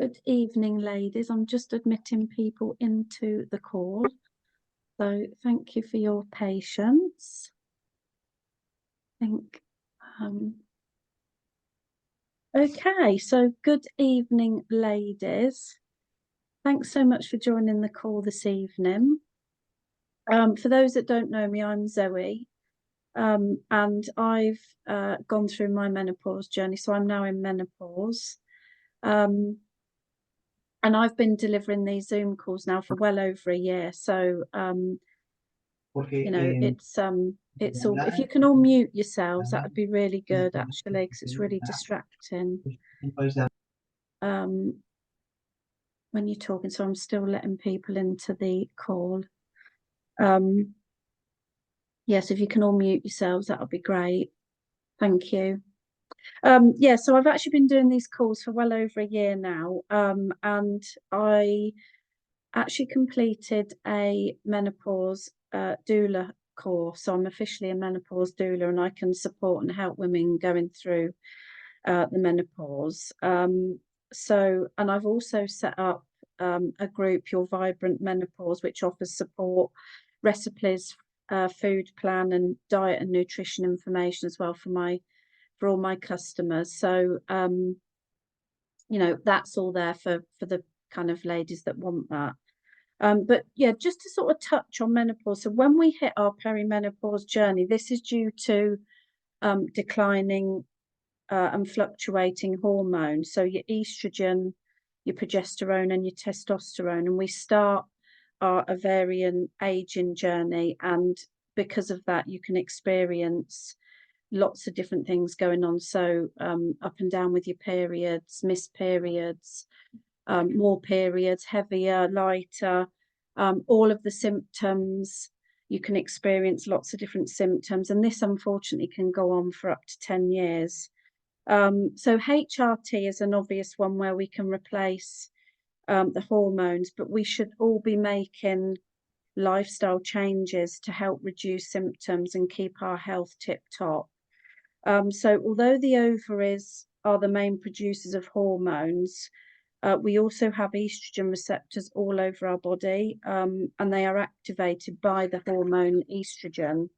Good evening, ladies. I'm just admitting people into the call. So thank you for your patience. I think, okay, so good evening, ladies. Thanks so much for joining the call this evening. For those that don't know me, I'm Zoe, and I've gone through my menopause journey. So I'm now in menopause. And I've been delivering these Zoom calls now for well over a year. So, you know, it's all, if you can all mute yourselves, that would be really good actually, because it's really distracting when you're talking. So I'm still letting people into the call. Yes, if you can all mute yourselves, that would be great. Thank you. Yeah, so I've actually been doing these calls for well over a year now, and I actually completed a menopause doula course. So I'm officially a menopause doula, and I can support and help women going through the menopause. And I've also set up a group, Your Vibrant Menopause, which offers support, recipes, food plan, and diet and nutrition information as well for all my customers. So you know, that's all there for the kind of ladies that want that. But yeah, just to sort of touch on menopause. So when we hit our perimenopause journey, this is due to declining and fluctuating hormones. So your estrogen, your progesterone, and your testosterone. And we start our ovarian aging journey. And because of that, you can experience lots of different things going on. So up and down with your periods, missed periods, more periods, heavier, lighter, all of the symptoms. You can experience lots of different symptoms, and this unfortunately can go on for up to 10 years. So HRT is an obvious one where we can replace the hormones, but we should all be making lifestyle changes to help reduce symptoms and keep our health tip top. So although the ovaries are the main producers of hormones, we also have estrogen receptors all over our body, and they are activated by the hormone estrogen.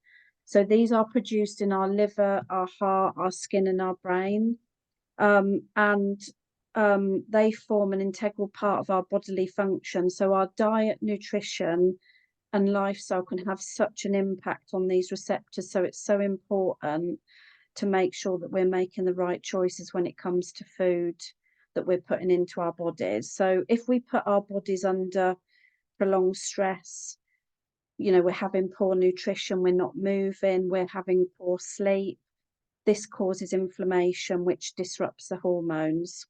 So these are produced in our liver, our heart, our skin, and our brain. And they form an integral part of our bodily function. So our diet, nutrition, and lifestyle can have such an impact on these receptors. So it's so important to make sure that we're making the right choices when it comes to food that we're putting into our bodies. So if we put our bodies under prolonged stress, you know, we're having poor nutrition, we're not moving, we're having poor sleep, this causes inflammation, which disrupts the hormones.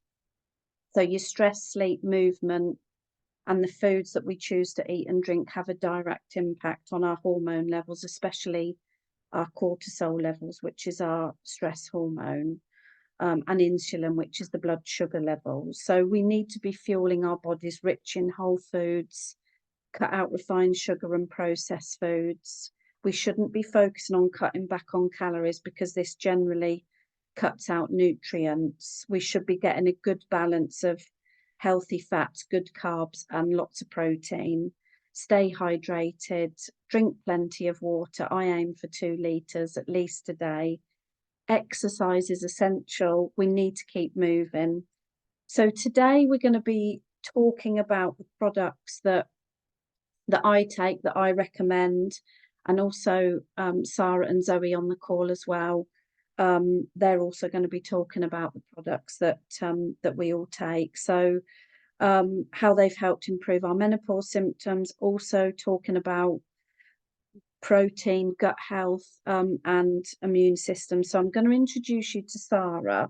So your stress, sleep, movement, and the foods that we choose to eat and drink have a direct impact on our hormone levels, especially our cortisol levels, which is our stress hormone, and insulin, which is the blood sugar levels. So we need to be fueling our bodies rich in whole foods, cut out refined sugar and processed foods. We shouldn't be focusing on cutting back on calories because this generally cuts out nutrients. We should be getting a good balance of healthy fats, good carbs, and lots of protein. Stay hydrated, drink plenty of water. I aim for 2 litres at least a day. Exercise is essential. We need to keep moving. So today we're going to be talking about the products that I take, that I recommend, and also Sarah and Zoe on the call as well. They're also going to be talking about the products that we all take. So how they've helped improve our menopause symptoms, also talking about protein, gut health, and immune system. So I'm going to introduce you to Sarah,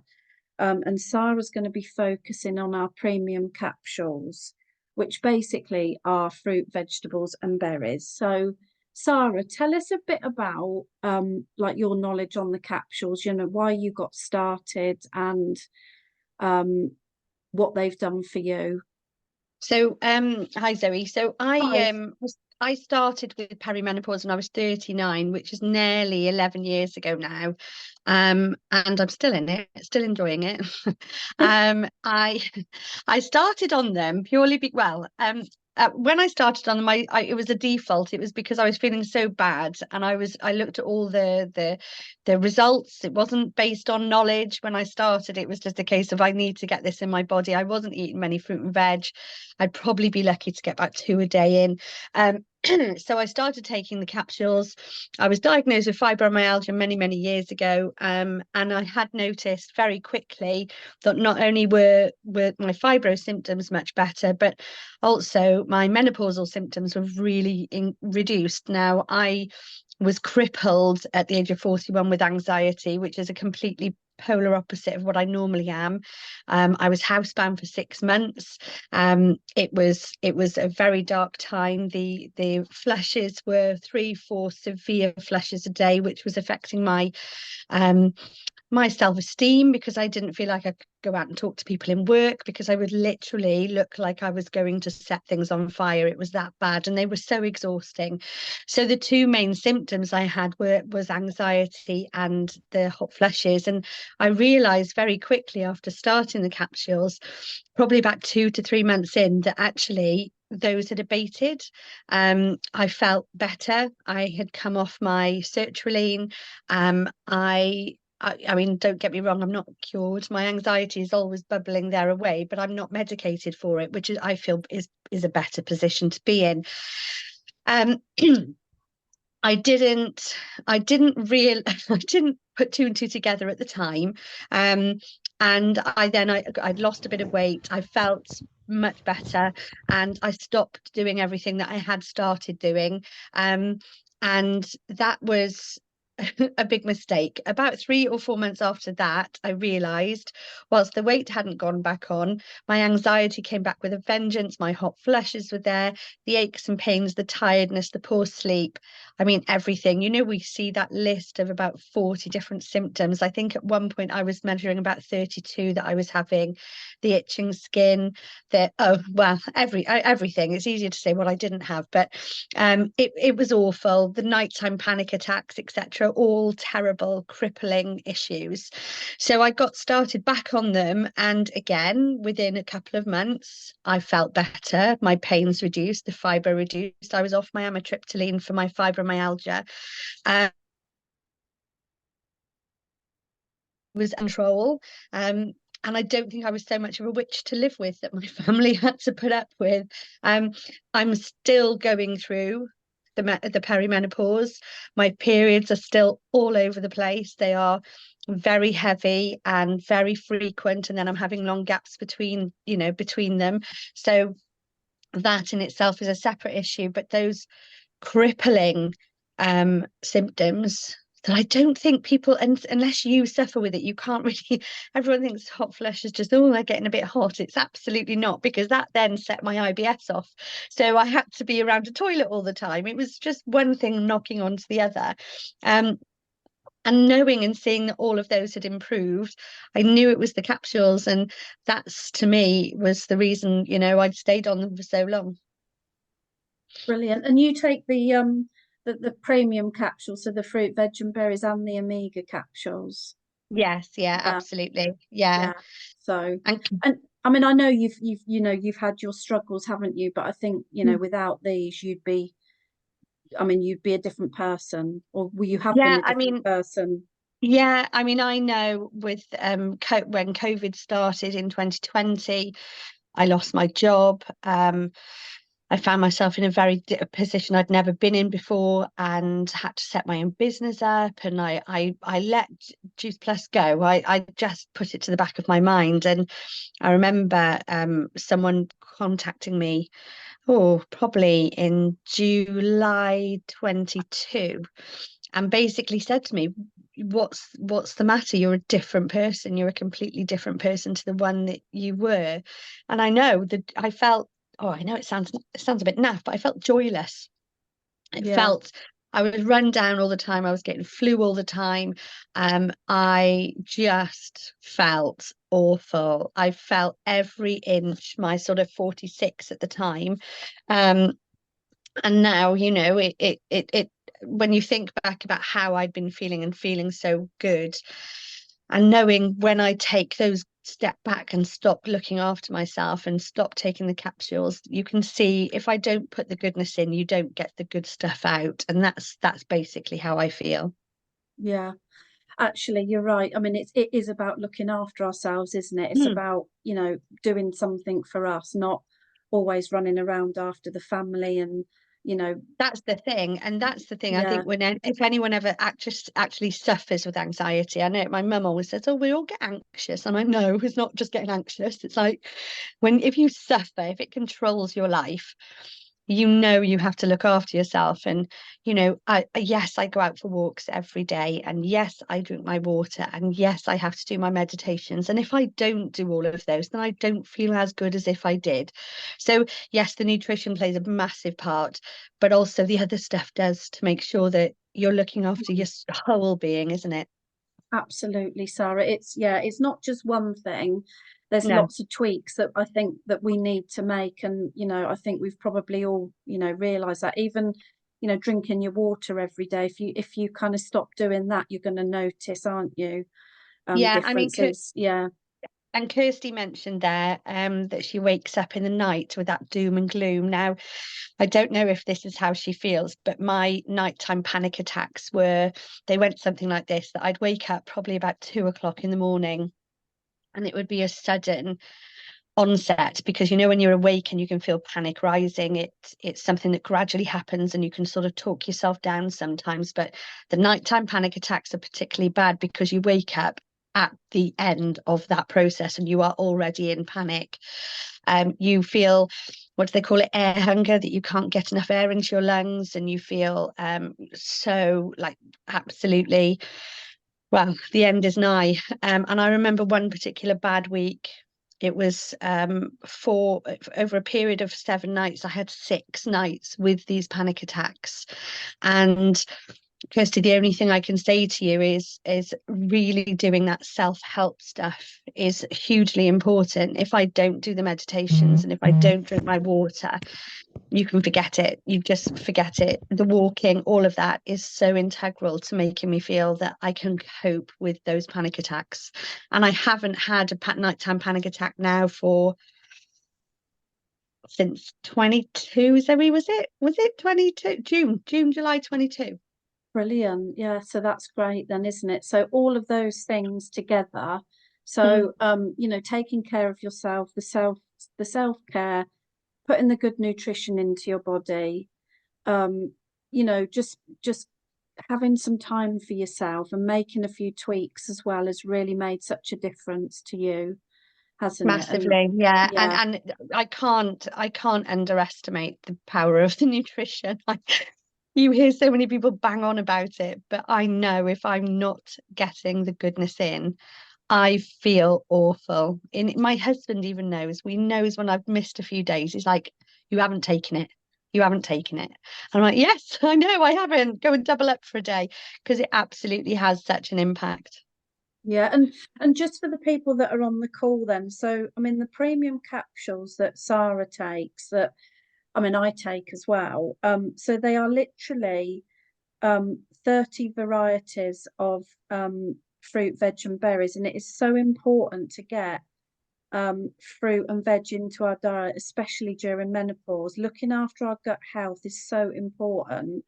and Sarah's going to be focusing on our premium capsules, which basically are fruit, vegetables, and berries. So Sarah, tell us a bit about like your knowledge on the capsules, you know, why you got started and what they've done for you. So, hi Zoe. So Hi. I started with perimenopause when I was 39, which is nearly 11 years ago now. And I'm still in it, still enjoying it. I I started on them purely when I started on them, it was a default. It was because I was feeling so bad, and I looked at all the results. It wasn't based on knowledge when I started. It was just a case of I need to get this in my body. I wasn't eating many fruit and veg. I'd probably be lucky to get about two a day in. So I started taking the capsules. I was diagnosed with fibromyalgia many, many years ago, and I had noticed very quickly that not only were my fibro symptoms much better, but also my menopausal symptoms were really reduced. Now, I was crippled at the age of 41 with anxiety, which is a completely polar opposite of what I normally am. I was housebound for 6 months. It was a very dark time. The flushes were 3, 4 severe flushes a day, which was affecting um, my self-esteem, because I didn't feel like I could go out and talk to people in work, because I would literally look like I was going to set things on fire. It was that bad, and they were so exhausting. So the two main symptoms I had was anxiety and the hot flushes. And I realized very quickly after starting the capsules, probably about 2 to 3 months in, that actually those had abated. I felt better. I had come off my sertraline. I mean, don't get me wrong, I'm not cured. My anxiety is always bubbling there away, but I'm not medicated for it, which is, I feel, is a better position to be in. Um, I didn't I didn't real I didn't put two and two together at the time. Um, and I'd lost a bit of weight. I felt much better, and I stopped doing everything that I had started doing. And that was a big mistake. About 3 or 4 months after that, I realized, whilst the weight hadn't gone back on, my anxiety came back with a vengeance. My hot flushes were there, the aches and pains, the tiredness, the poor sleep. I mean, everything. We see that list of about 40 different symptoms. I think at one point I was measuring about 32 that I was having. The itching skin, everything. It's easier to say what I didn't have, but it was awful. The nighttime panic attacks, etc., all terrible, crippling issues. So I got started back on them, and again, within a couple of months, I felt better. My pains reduced, the fibre reduced. I was off my amitriptyline for my fibromyalgia. Was control. And I don't think I was so much of a witch to live with that my family had to put up with. I'm still going through the perimenopause. My periods are still all over the place. They are very heavy and very frequent, and then I'm having long gaps between them. So that in itself is a separate issue, but those crippling symptoms that I don't think people, and unless you suffer with it, you can't really. Everyone thinks hot flush is just, oh, they're getting a bit hot. It's absolutely not, because that then set my IBS off. So I had to be around a toilet all the time. It was just one thing knocking onto the other. And knowing and seeing that all of those had improved, I knew it was the capsules, and that's, to me, was the reason I'd stayed on them for so long. Brilliant. And you take the premium capsules, so the fruit, veg, and berries, and the omega capsules. Yes, yeah, Yeah, absolutely. Yeah. yeah. So, And and I mean, I know you've had your struggles, haven't you? But I think, without these, I mean, you'd be a different person, or you have been yeah, a I different mean, person. yeah, I mean, I know with when COVID started in 2020, I lost my job. I found myself in a position I'd never been in before, and had to set my own business up. And I let Juice Plus go. I just put it to the back of my mind. And I remember someone contacting me, oh, probably in July 22, and basically said to me, what's the matter? You're a different person. You're a completely different person to the one that you were. And I know that I felt, oh, I know it sounds a bit naff, but I felt joyless. It Yeah, felt I was run down all the time. I was getting flu all the time. I just felt awful. I felt every inch my sort of 46 at the time. Um, and now, when you think back about how I'd been feeling and feeling so good, and knowing when I take those step back and stop looking after myself and stop taking the capsules, you can see if I don't put the goodness in, you don't get the good stuff out. And that's basically how I feel. Yeah, actually, you're right. I mean, it is about looking after ourselves, isn't it? It's Hmm. about, doing something for us, not always running around after the family and, you know, That's the thing, and that's the thing. I yeah, think if anyone ever actually suffers with anxiety, I know my mum always says, "Oh, we all get anxious." I'm like, no, it's not just getting anxious. It's like if you suffer, if it controls your life, you have to look after yourself. And yes, I go out for walks every day, and yes, I drink my water, and yes, I have to do my meditations. And if I don't do all of those, then I don't feel as good as if I did. So yes, the nutrition plays a massive part, but also the other stuff does, to make sure that you're looking after your whole being, isn't it? absolutely, Sarah. It's not just one thing. There's No, lots of tweaks that I think that we need to make, and I think we've probably all realised that. Even drinking your water every day. If you kind of stop doing that, you're going to notice, aren't you? yeah, I mean, Differences. Yeah. and Kirsty mentioned there that she wakes up in the night with that doom and gloom. Now, I don't know if this is how she feels, but my nighttime panic attacks they went something like this, that I'd wake up probably about 2 o'clock in the morning, and it would be a sudden onset, because when you're awake and you can feel panic rising, it's something that gradually happens, and you can sort of talk yourself down sometimes. But the nighttime panic attacks are particularly bad because you wake up at the end of that process and you are already in panic. You feel, what do they call it, air hunger, that you can't get enough air into your lungs, and you feel so like absolutely, well, the end is nigh. And I remember one particular bad week. It was for over a period of 7 nights. I had 6 nights with these panic attacks. And Kirsty, the only thing I can say to you is really doing that self-help stuff is hugely important. If I don't do the meditations and if I don't drink my water, you can forget it. You just forget it. The walking, all of that is so integral to making me feel that I can cope with those panic attacks. And I haven't had a nighttime panic attack now for since 22. Zoe, was it 22? June, July 22. Brilliant. Yeah, so that's great then, isn't it? So all of those things together. Mm, So taking care of yourself, the self-care, putting the good nutrition into your body, just having some time for yourself and making a few tweaks as well has really made such a difference to you, hasn't it? And massively, yeah. And yeah, I can't underestimate the power of the nutrition. You hear so many people bang on about it, but I know if I'm not getting the goodness in, I feel awful. And my husband even knows. We knows when I've missed a few days. He's like, "You haven't taken it. You haven't taken it." And I'm like, "Yes, I know I haven't. Go and double up for a day," because it absolutely has such an impact. yeah, and just for the people that are on the call then, so I mean the premium capsules that Sarah takes, that I mean I take as well. So they are literally 30 varieties of fruit, veg, and berries. And it is so important to get fruit and veg into our diet, especially during menopause. Looking after our gut health is so important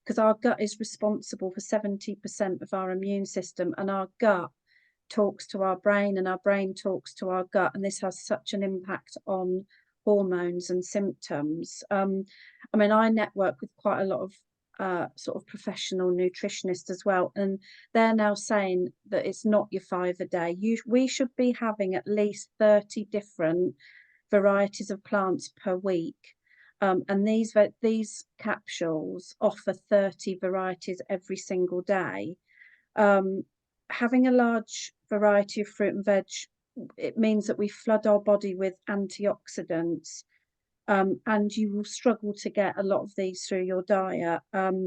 because our gut is responsible for 70% of our immune system, and our gut talks to our brain, and our brain talks to our gut. And this has such an impact on hormones and symptoms. I mean, I network with quite a lot of sort of professional nutritionists as well, and they're now saying that it's not your five a day. We should be having at least 30 different varieties of plants per week. And these capsules offer 30 varieties every single day. um, Having a large variety of fruit and veg, it means that we flood our body with antioxidants, and you will struggle to get a lot of these through your diet.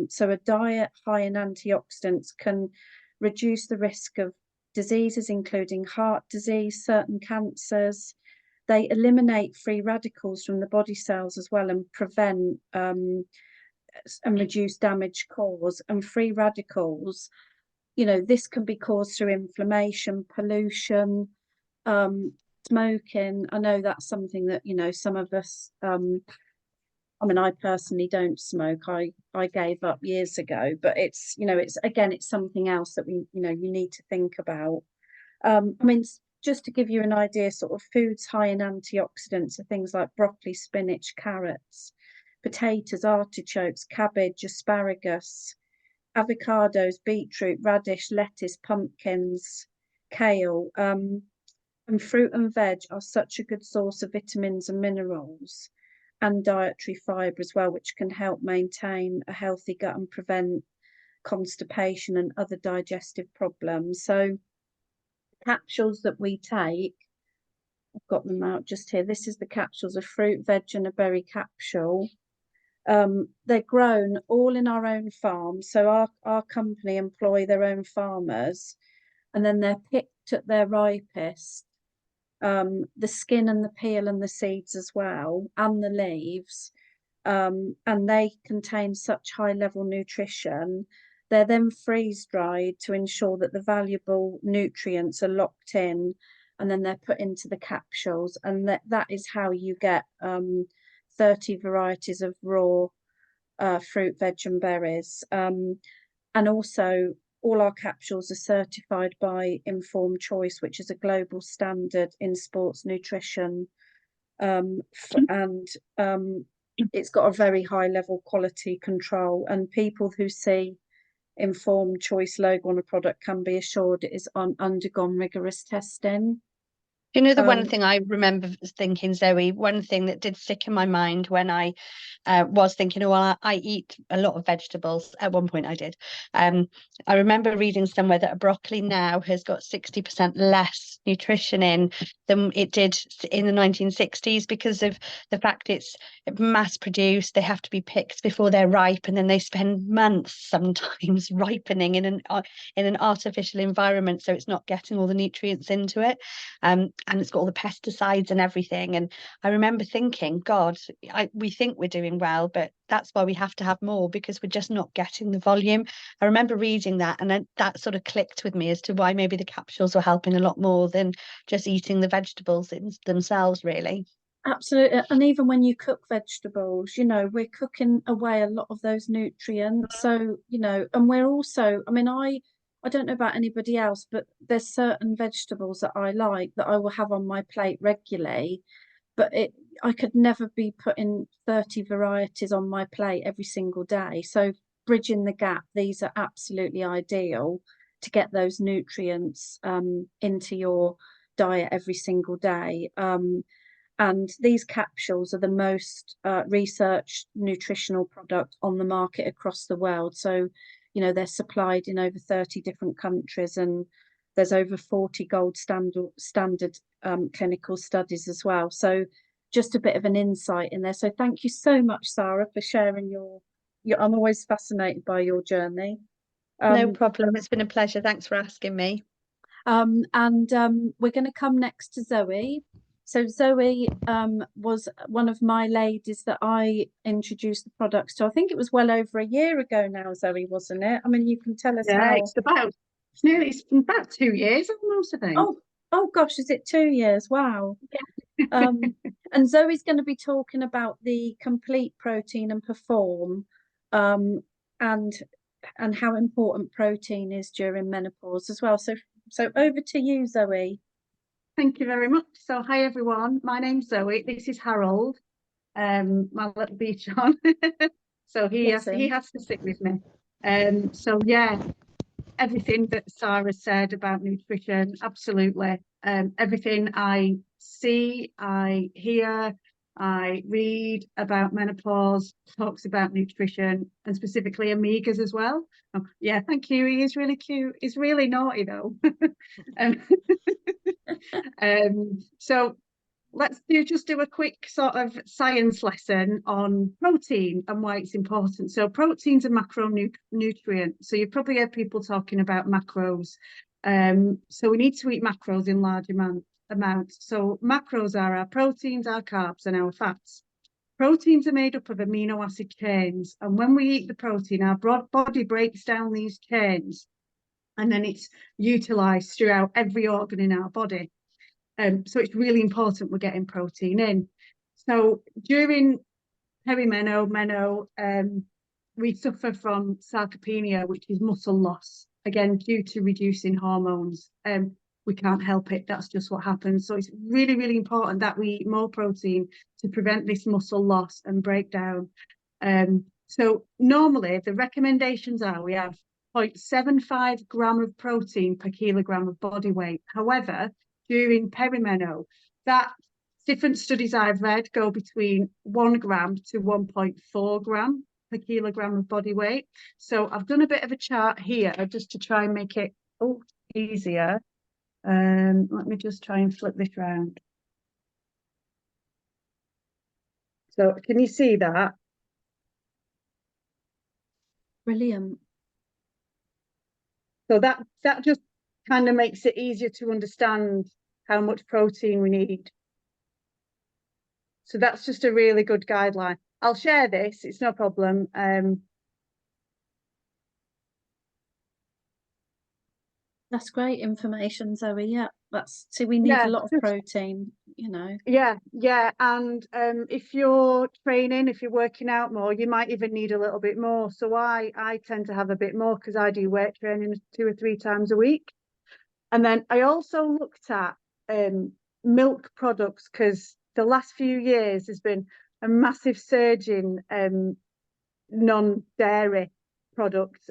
So a diet high in antioxidants can reduce the risk of diseases, including heart disease, certain cancers. They eliminate free radicals from the body cells as well, and prevent and reduce damage caused. And free radicals, this can be caused through inflammation, pollution, um, smoking. I know that's something that, some of us, I mean, I personally don't smoke. I gave up years ago, but it's something else that you need to think about. I mean, just to give you an idea, sort of foods high in antioxidants are things like broccoli, spinach, carrots, potatoes, artichokes, cabbage, asparagus, avocados, beetroot, radish, lettuce, pumpkins, kale. And fruit and veg are such a good source of vitamins and minerals and dietary fibre as well, which can help maintain a healthy gut and prevent constipation and other digestive problems. So capsules that we take, I've got them out just here. This is the capsules of fruit, veg, and a berry capsule. They're grown all in our own farm. So our company employ their own farmers, and then they're picked at their ripest. The skin and the peel and the seeds as well, and the leaves. And they contain such high level nutrition. They're then freeze dried to ensure that the valuable nutrients are locked in, and then they're put into the capsules. And that is how you get 30 varieties of raw fruit, veg, and berries. And also, all our capsules are certified by Informed Choice, which is a global standard in sports nutrition. And it's got a very high level quality control, and people who see Informed Choice logo on a product can be assured it is undergone rigorous testing. You know, the one Um, thing I remember thinking, Zoe, one thing that did stick in my mind when I was thinking, oh, well, I eat a lot of vegetables. At one point I did. I remember reading somewhere that a broccoli now has got 60% less nutrition in than it did in the 1960s, because of the fact it's mass produced. They have to be picked before they're ripe, and then they spend months sometimes ripening in an artificial environment, so it's not getting all the nutrients into it. And it's got all the pesticides and everything. And I remember thinking, God, we think we're doing well, but that's why we have to have more, because we're just not getting the volume. I remember reading that, and then that sort of clicked with me as to why maybe the capsules were helping a lot more than just eating the vegetables themselves, really. Absolutely. And even when you cook vegetables, we're cooking away a lot of those nutrients. So, and we're also, I mean, I don't know about anybody else, but there's certain vegetables that I like that I will have on my plate regularly, but I could never be putting 30 varieties on my plate every single day. So bridging the gap, these are absolutely ideal to get those nutrients into your diet every single day. And these capsules are the most researched nutritional product on the market across the world. So, they're supplied in over 30 different countries, and there's over 40 gold standard clinical studies as well. So just a bit of an insight in there. So thank you so much, Sarah, for sharing your I'm always fascinated by your journey. No Um, problem. It's been a pleasure. Thanks for asking me. and we're going to come next to Zoe. So Zoe was one of my ladies that I introduced the products to. I think it was well over a year ago now, Zoe, wasn't it? I mean, you can tell us Yeah, how. it's been about 2 years almost, I think. Oh gosh, is it 2 years? Wow. Um, and Zoe's going to be talking about the complete protein and perform, um, and how important protein is during menopause as well. So over to you, Zoe. Thank you very much. So, hi everyone. My name's Zoe. This is Harold, my little beach on. So Bless he him. has to sit with me. So yeah, everything that Sarah said about nutrition, absolutely. Everything I see, I hear, I read about menopause talks about nutrition, and specifically omegas as well. Oh, yeah, thank you. He is really cute. He's really naughty though. um, so let's just do a quick sort of science lesson on protein and why it's important. So protein's a macronutrient. So you've probably heard people talking about macros. So we need to eat macros in large amounts. So macros are our proteins, our carbs, and our fats. Proteins are made up of amino acid chains, and when we eat the protein, our body breaks down these chains, and then it's utilized throughout every organ in our body. So it's really important we're getting protein in. So during we suffer from sarcopenia, which is muscle loss, again, due to reducing hormones. We can't help it. That's just what happens. So it's really, really important that we eat more protein to prevent this muscle loss and breakdown. So normally the recommendations are we have 0.75 gram of protein per kilogram of body weight. However, during perimenopause, that different studies I've read go between 1 gram to 1.4 gram per kilogram of body weight. So I've done a bit of a chart here just to try and make it easier. Let me just try and flip this round. So can you see that? Brilliant. So that just kind of makes it easier to understand how much protein we need. So that's just a really good guideline. I'll share this, it's no problem. That's great information, Zoe. Yeah, so we need a lot of protein, you know. Yeah, and if you're training, if you're working out more, you might even need a little bit more. So I tend to have a bit more because I do weight training 2 or 3 times a week. And then I also looked at milk products, because the last few years there's been a massive surge in non-dairy products.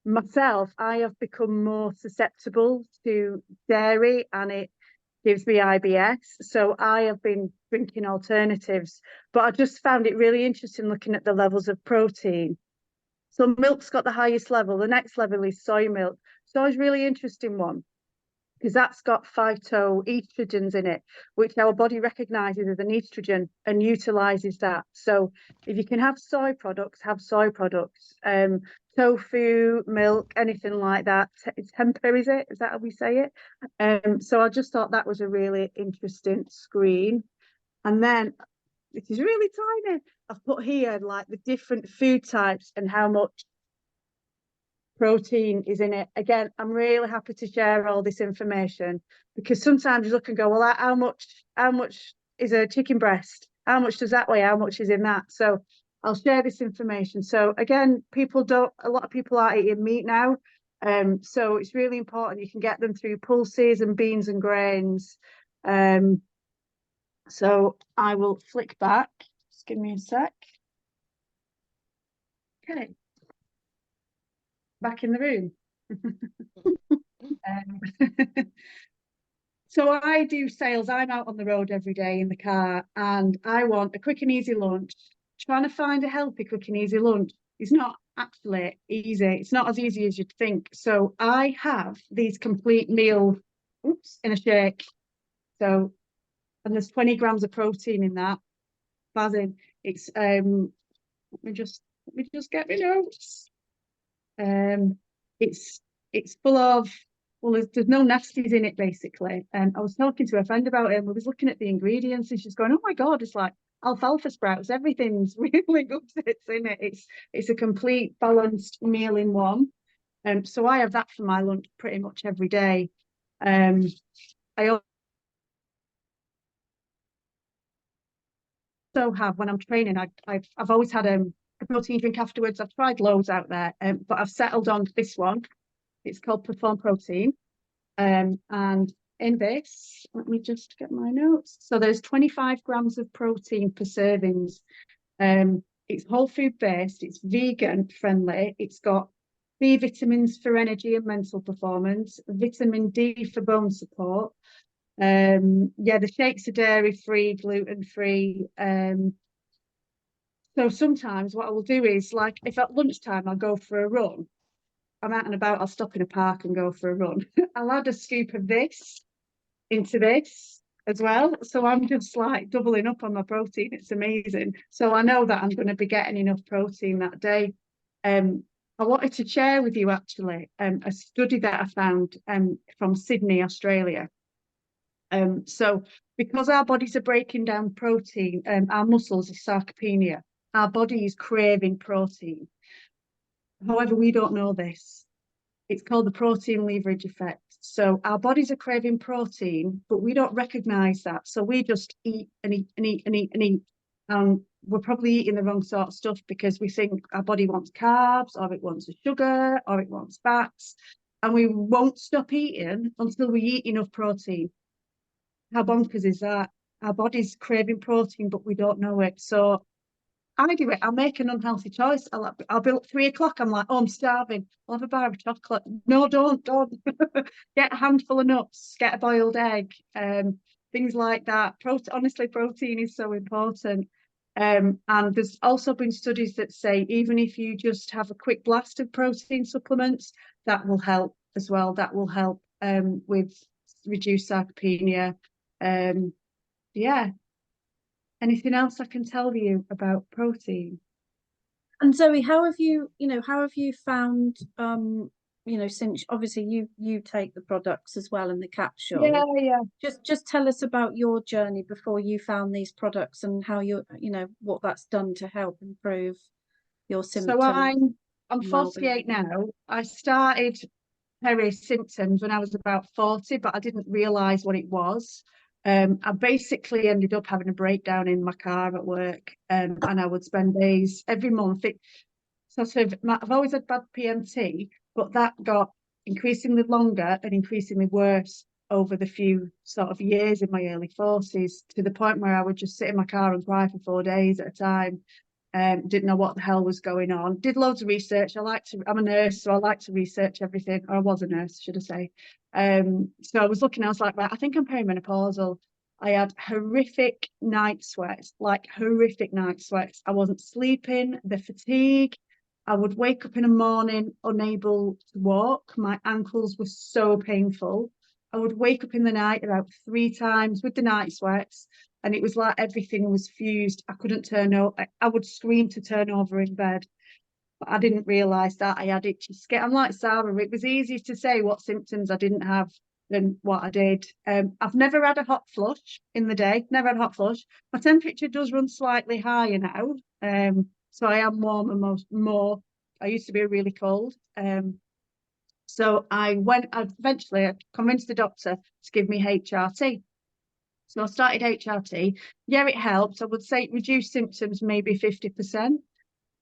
Myself, I have become more susceptible to dairy, and it gives me IBS. So I have been drinking alternatives, but I just found it really interesting looking at the levels of protein. So milk's got the highest level. The next level is soy milk. So it's a really interesting one, because that's got phytoestrogens in it, which our body recognizes as an estrogen and utilizes that. So if you can have soy products, have soy products. Tofu, milk, anything like that. Tempeh, is it? Is that how we say it? So I just thought that was a really interesting screen. And then it is really tiny. I've put here like the different food types and how much protein is in it. Again, I'm really happy to share all this information, because sometimes you look and go, well, how much is a chicken breast? How much does that weigh? How much is in that? So I'll share this information. So again, a lot of people are eating meat now. So it's really important you can get them through pulses and beans and grains. So I will flick back. Just give me a sec. Okay. Back in the room. So I do sales. I'm out on the road every day in the car, and I want a quick and easy lunch. Trying to find a healthy quick and easy lunch is not actually easy. It's not as easy as you'd think. So I have these complete meal in a shake. So, and there's 20 grams of protein in that. Buzzing. It's let me just get my notes. It's full of, well, there's no nasties in it, basically. And I was talking to a friend about it, and we was looking at the ingredients, and she's going, oh my God, it's like alfalfa sprouts, everything's really good that's in it. It's a complete balanced meal in one. So I have that for my lunch pretty much every day. I also have, when I'm training, I've always had a protein drink afterwards. I've tried loads out there, but I've settled on this one. It's called Perform Protein. And in this, let me just get my notes. So there's 25 grams of protein per servings. It's whole food based, it's vegan friendly, it's got B vitamins for energy and mental performance, vitamin D for bone support. The shakes are dairy free, gluten free. So sometimes what I will do is, like, if at lunchtime I'll go for a run, I'm out and about, I'll stop in a park and go for a run. I'll add a scoop of this into this. as well. So I'm just like doubling up on my protein. It's amazing. So I know that I'm going to be getting enough protein that day. I wanted to share with you actually a study that I found from Sydney, Australia. So because our bodies are breaking down protein, our muscles is sarcopenia. Our body is craving protein. However, we don't know this. It's called the protein leverage effect. So our bodies are craving protein, but we don't recognize that. So we just eat and eat and eat and eat and eat. And we're probably eating the wrong sort of stuff because we think our body wants carbs, or it wants the sugar, or it wants fats. And we won't stop eating until we eat enough protein. How bonkers is that? Our body's craving protein, but we don't know it. So I do it. I'll make an unhealthy choice. I'll be at 3 o'clock. I'm like, oh, I'm starving. I'll have a bar of chocolate. No, don't. Get a handful of nuts. Get a boiled egg. Things like that. Honestly, protein is so important. And there's also been studies that say even if you just have a quick blast of protein supplements, that will help as well. That will help with reduced sarcopenia. Yeah. Anything else I can tell you about protein? And Zoe, how have you, how have you found, since obviously you take the products as well in the capsule. Yeah. Just tell us about your journey before you found these products and how what that's done to help improve your So symptoms I'm and 48 well-being. now. I started Perry symptoms when I was about 40, but I didn't realise what it was. I basically ended up having a breakdown in my car at work, and I would spend days every month. I've always had bad PMT, but that got increasingly longer and increasingly worse over the few sort of years in my early 40s, to the point where I would just sit in my car and cry for 4 days at a time. Didn't know what the hell was going on. Did loads of research. I'm a nurse, so I like to research everything. Or I was a nurse, should I say. So I was looking, I was like, right, I think I'm perimenopausal. I had horrific night sweats, like horrific night sweats. I wasn't sleeping, the fatigue. I would wake up in the morning unable to walk. My ankles were so painful. I would wake up in the night about 3 times with the night sweats, and it was like everything was fused. I couldn't turn over. I would scream to turn over in bed, but I didn't realise that I had itchy skin. I'm like Sarah, it was easier to say what symptoms I didn't have than what I did. I've never had a hot flush in the day, never had a hot flush. My temperature does run slightly higher now, so I am warm and more. I used to be really cold. So I eventually I convinced the doctor to give me HRT. So I started HRT. Yeah, it helped. I would say it reduced symptoms maybe 50%.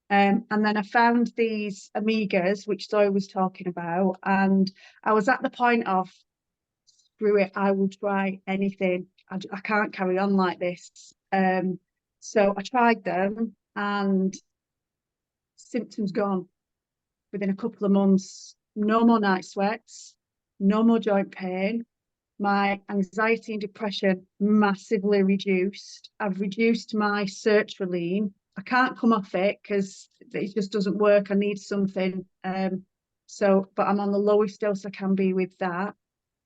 And then I found these omegas, which Zoe was talking about, and I was at the point of, screw it, I will try anything. I can't carry on like this. So I tried them, and symptoms gone within a couple of months. No more night sweats, no more joint pain. My anxiety and depression massively reduced. I've reduced my sertraline. I can't come off it because it just doesn't work. I need something. But I'm on the lowest dose I can be with that.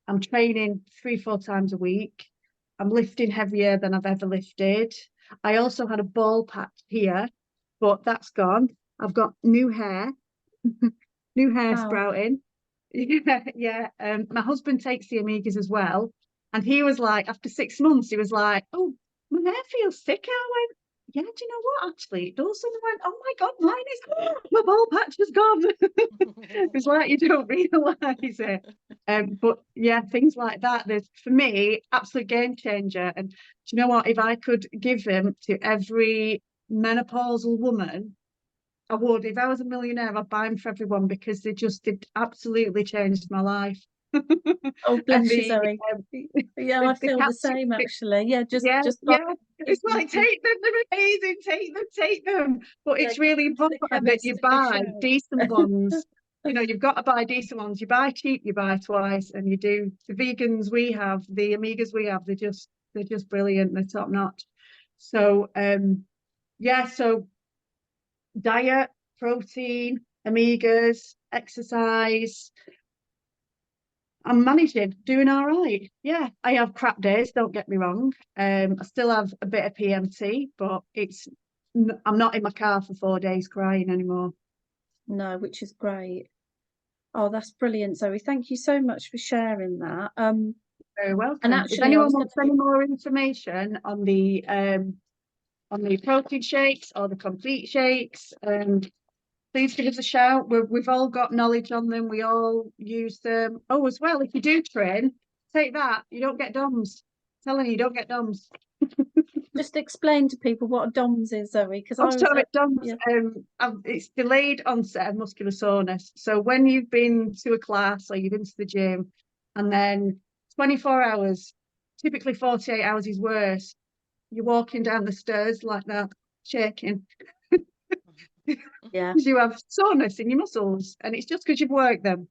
I'm training 3-4 times a week. I'm lifting heavier than I've ever lifted. I also had a ball patch here, but that's gone. I've got new hair, new hair Wow. sprouting. Yeah. My husband takes the omegas as well, and he was like, after 6 months, he was like, "Oh, my hair feels thicker." I went, "Yeah, do you know what? Actually, it does." And I went, "Oh my God, mine is my ball patch has gone." It's like you don't realise it. But yeah, things like that. There's, for me, absolute game changer. And do you know what? If I could give them to every menopausal woman, I would. If I was a millionaire, I'd buy them for everyone, because did absolutely changed my life. Oh, And bless you, Zoe. Yeah, I the feel the calcium, same actually. Yeah, yeah, just buy yeah. you, It's like, take them, they're amazing, take them. But yeah, it's go really into the important that chemist you and dish buy decent out. ones. You know, you've got to buy decent ones. You buy cheap, you buy twice, and you do. The vegans we have, the omegas we have, they're just brilliant. They're top notch. So yeah, so diet, protein, omegas, exercise. I'm managing, doing all right. Yeah, I have crap days, don't get me wrong. I still have a bit of PMT, but I'm not in my car for 4 days crying anymore. No, which is great. Oh, that's brilliant, Zoe. Thank you so much for sharing that. Very And welcome. If actually, I anyone was going wants any more information on the protein shakes or the complete shakes, please give us a shout. We've all got knowledge on them. We all use them. Oh, as well, if you do train, take that. You don't get DOMS. I'm telling you don't get DOMS. just explain to people what a DOMS is, Zoe, because Oh, I was, sorry, DOMS. yeah, It's delayed onset of muscular soreness. So when you've been to a class or you've been to the gym, and then 24 hours, typically 48 hours is worse. You're walking down the stairs like that, shaking. yeah, Because you have soreness in your muscles, and it's just because you've worked them.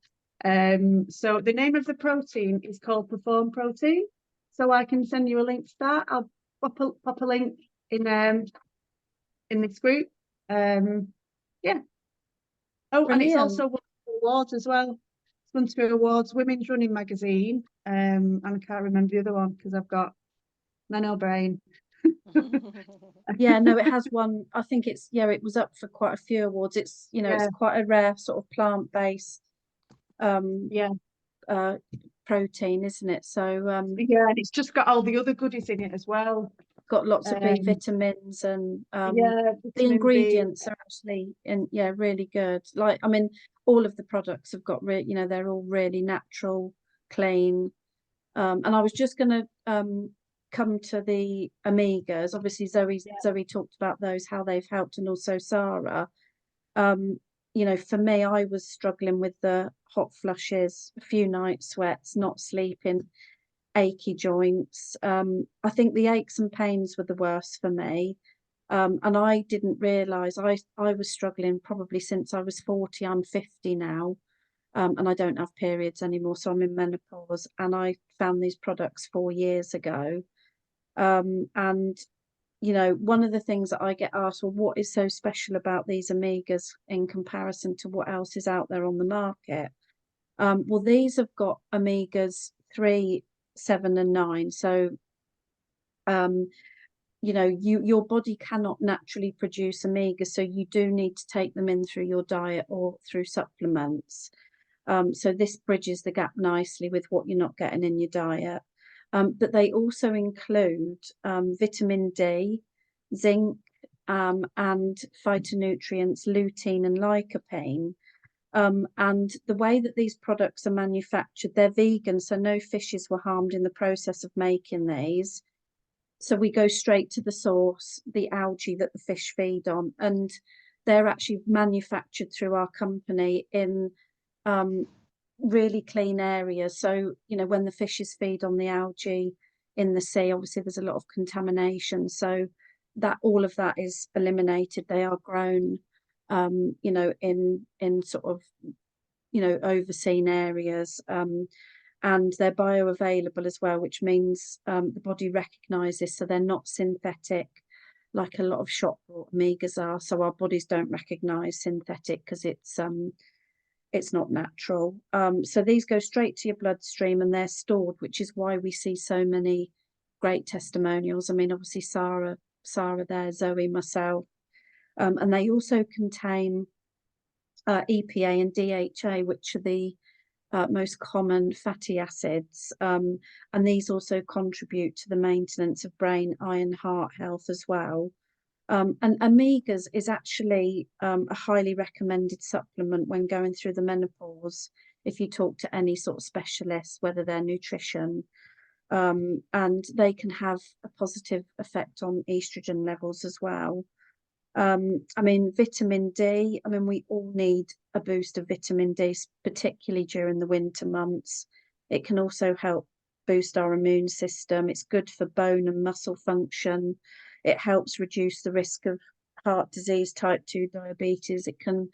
So the name of the protein is called Perform Protein. So I can send you a link to that. I'll pop a link in this group. Yeah. Oh, and it's brilliant. also won awards as well. It's won 2 awards, Women's Running Magazine. And I can't remember the other one because I've got nano brain. Yeah, no, it has won. I think it's, yeah, it was up for quite a few awards. It's, you know, it's Yeah, quite a rare sort of plant-based yeah. uh protein, isn't it? So Yeah, and it's just got all the other goodies in it as well. got lots of B Um, vitamins, and yeah, the vitamin B. ingredients are actually, and yeah, really good. Like, I mean, all of the products have got you know, they're all really natural, clean. And I was just going to come to the omegas. Obviously, Yeah, Zoe talked about those, how they've helped, and also Sarah. Um, you know, for me, I was struggling with the hot flushes, a few night sweats, not sleeping, achy joints. I think the aches and pains were the worst for me. And I didn't realize I was struggling probably since I was 40. I'm 50 now. And I don't have periods anymore, so I'm in menopause. And I found these products 4 years ago. And you know, one of the things that I get asked, well, what is so special about these omegas in comparison to what else is out there on the market? Well, these have got omegas 3, 7, and 9. So, um, you know, your body cannot naturally produce omegas, so you do need to take them in through your diet or through supplements. So this bridges the gap nicely with what you're not getting in your diet. But they also include vitamin D, zinc, and phytonutrients, lutein and lycopene. And the way that these products are manufactured, they're vegan, so no fishes were harmed in the process of making these. So we go straight to the source, the algae that the fish feed on, and they're actually manufactured through our company in um, really clean areas. So, you know, when the fishes feed on the algae in the sea, obviously there's a lot of contamination. So that all of that is eliminated. They are grown, you know, in sort of, you know, overseen areas. And they're bioavailable as well, which means the body recognises, so they're not synthetic like a lot of shop bought omegas are. So our bodies don't recognise synthetic because it's not natural. So these go straight to your bloodstream and they're stored, which is why we see so many great testimonials. I mean, obviously Sarah there, Zoe, myself, and they also contain EPA and DHA, which are the most common fatty acids, and these also contribute to the maintenance of brain, eye, and heart health as well. And omegas is actually a highly recommended supplement when going through the menopause. If you talk to any sort of specialist, whether they're nutrition, and they can have a positive effect on estrogen levels as well. I mean, vitamin D, I mean, we all need a boost of vitamin D, particularly during the winter months. It can also help boost our immune system. It's good for bone and muscle function. It helps reduce the risk of heart disease, type 2 diabetes. It can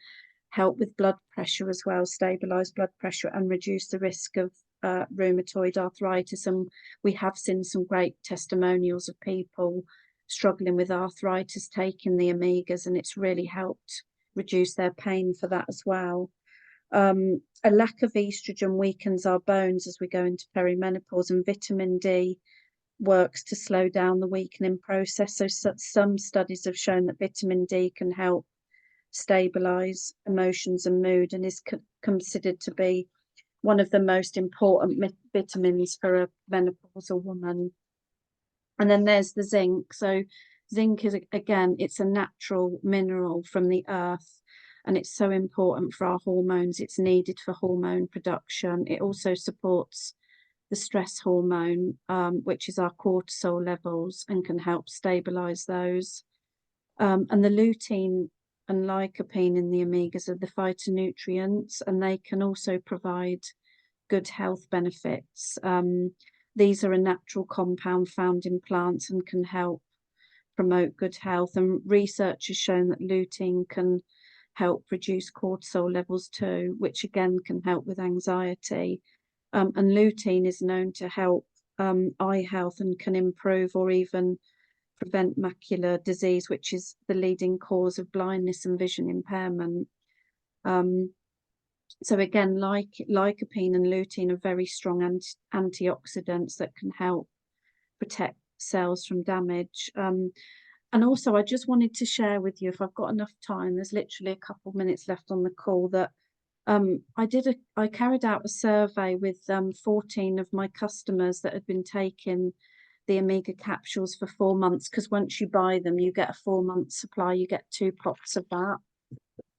help with blood pressure as well, stabilize blood pressure and reduce the risk of rheumatoid arthritis. And we have seen some great testimonials of people struggling with arthritis taking the omegas, and it's really helped reduce their pain for that as well. A lack of estrogen weakens our bones as we go into perimenopause, and vitamin D works to slow down the weakening process. So some studies have shown that vitamin D can help stabilize emotions and mood, and is considered to be one of the most important vitamins for a menopausal woman. And then there's the zinc. So zinc is, again, it's a natural mineral from the earth, and it's so important for our hormones. It's needed for hormone production. It also supports the stress hormone, which is our cortisol levels, and can help stabilize those. And the lutein and lycopene in the omegas are the phytonutrients, and they can also provide good health benefits. These are a natural compound found in plants and can help promote good health. And research has shown that lutein can help reduce cortisol levels too, which again can help with anxiety. And lutein is known to help eye health and can improve or even prevent macular disease, which is the leading cause of blindness and vision impairment. So again, lycopene and lutein are very strong antioxidants that can help protect cells from damage. And also, I just wanted to share with you, if I've got enough time, there's literally a couple of minutes left on the call, that I carried out a survey with 14 of my customers that had been taking the Omega capsules for 4 months, because once you buy them, you get a 4-month supply. You get 2 pots of that.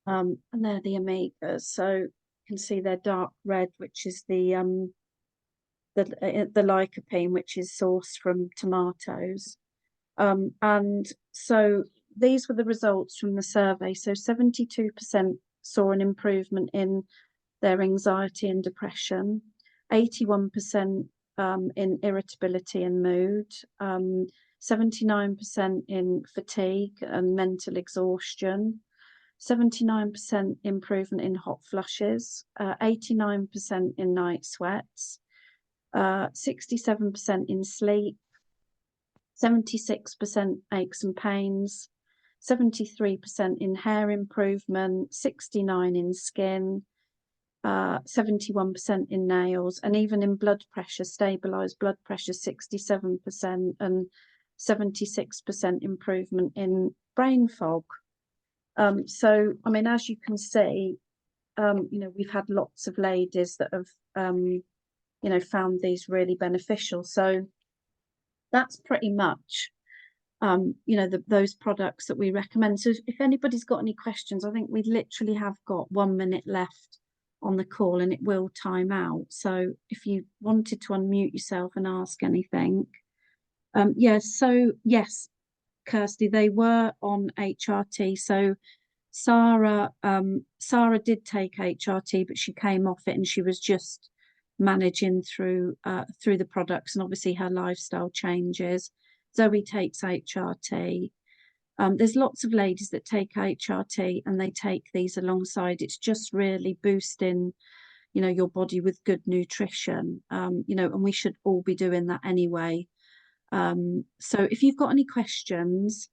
And they're the Omegas. So you can see they're dark red, which is the lycopene, which is sourced from tomatoes. And so these were the results from the survey. So 72% saw an improvement in their anxiety and depression, 81% in irritability and mood, 79% in fatigue and mental exhaustion, 79% improvement in hot flushes, 89% in night sweats, 67% in sleep, 76% aches and pains, 73% in hair improvement, 69% in skin, 71% in nails, and even in blood pressure, stabilized blood pressure, 67%, and 76% improvement in brain fog. So, I mean, as you can see, we've had lots of ladies that have, found these really beneficial. So that's pretty much, those products that we recommend. So if anybody's got any questions, I think we literally have got 1 minute left on the call, and it will time out. So if you wanted to unmute yourself and ask anything. Yes, Kirsty, they were on HRT. So Sarah did take HRT, but she came off it, and she was just managing through the products, and obviously her lifestyle changes. Zoe takes HRT. There's lots of ladies that take HRT and they take these alongside. It's just really boosting, your body with good nutrition, and we should all be doing that anyway. So if you've got any questions,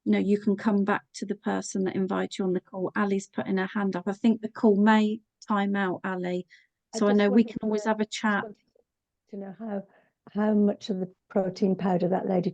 you can come back to the person that invited you on the call. Ali's putting her hand up. I think the call may time out, Ali. So I know we can always have a chat. To know how much of the protein powder that lady